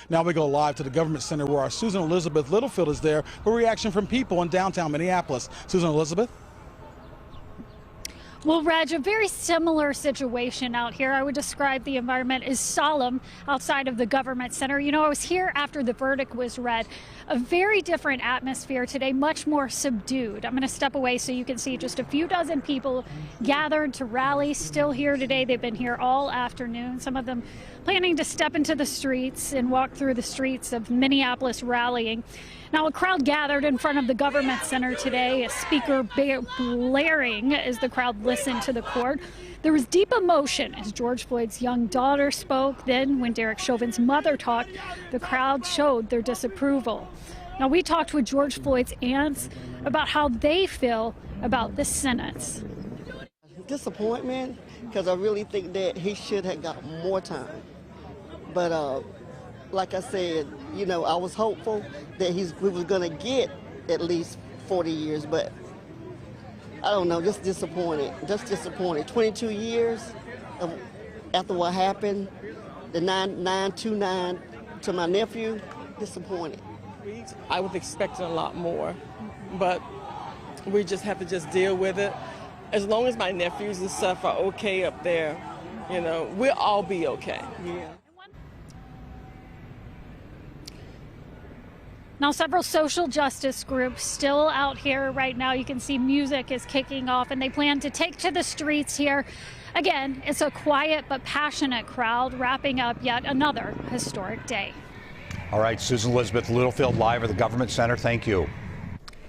Now we go live to the Government Center where our Susan Elizabeth Littlefield is there for reaction from people in downtown Minneapolis. Susan Elizabeth? Well, Reg, a very similar situation out here. I would describe the environment as solemn outside of the Government Center. You know, I was here after the verdict was read. A very different atmosphere today, much more subdued. I'm going to step away so you can see just a few dozen people gathered to rally, still here today. They've been here all afternoon. Some of them planning to step into the streets and walk through the streets of Minneapolis rallying. Now, a crowd gathered in front of the Government Center today, a speaker blaring as the crowd listened to the court. There was deep emotion as George Floyd's young daughter spoke. Then, when Derek Chauvin's mother talked, the crowd showed their disapproval. Now, we talked with George Floyd's aunts about how they feel about this sentence. Disappointment, because I really think that he should have got more time. But like I said, you know, I was hopeful that we was going to get at least 40 years, but I don't know, just disappointed. 22 years after what happened, the 929 to my nephew, disappointed. I was expecting a lot more, but we just have to just deal with it. As long as my nephews and stuff are okay up there, you know, we'll all be okay. Yeah. Now, several social justice groups still out here right now. You can see music is kicking off, and they plan to take to the streets here. Again, it's a quiet but passionate crowd wrapping up yet another historic day. All right, Susan Elizabeth Littlefield live at the Government Center. Thank you.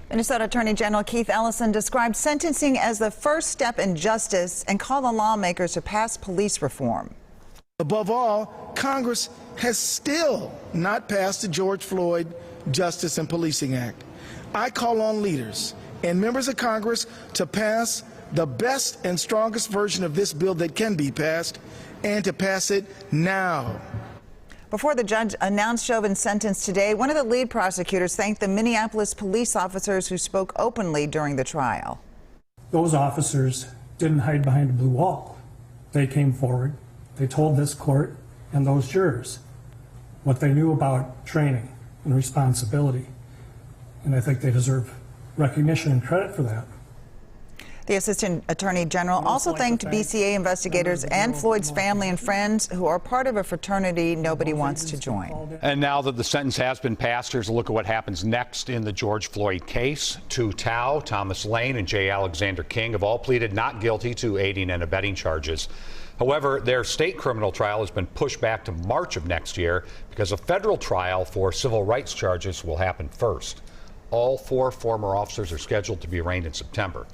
Minnesota Attorney General Keith Ellison described sentencing as the first step in justice and called on lawmakers to pass police reform. Above all, Congress has still not passed the George Floyd Justice and Policing Act. I call on leaders and members of Congress to pass the best and strongest version of this bill that can be passed, and to pass it now. Before the judge announced Chauvin's sentence today, one of the lead prosecutors thanked the Minneapolis police officers who spoke openly during the trial. Those officers didn't hide behind a blue wall. They came forward. They told this court and those jurors what they knew about training and responsibility. And I think they deserve recognition and credit for that. The Assistant Attorney General also thanked BCA investigators and Floyd's family and friends who are part of a fraternity nobody wants to join. And now that the sentence has been passed, here's a look at what happens next in the George Floyd case. Tu Tao, Thomas Lane, and J. Alexander King have all pleaded not guilty to aiding and abetting charges. However, their state criminal trial has been pushed back to March of next year because a federal trial for civil rights charges will happen first. All 4 former officers are scheduled to be arraigned in September.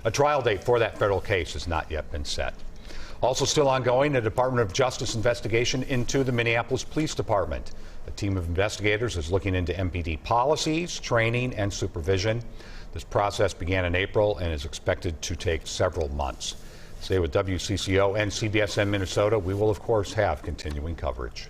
A trial date for that federal case has not yet been set. Also still ongoing, a Department of Justice investigation into the Minneapolis Police Department. A team of investigators is looking into MPD policies, training, and supervision. This process began in April and is expected to take several months. Stay with WCCO and CBSN Minnesota. We will, of course, have continuing coverage.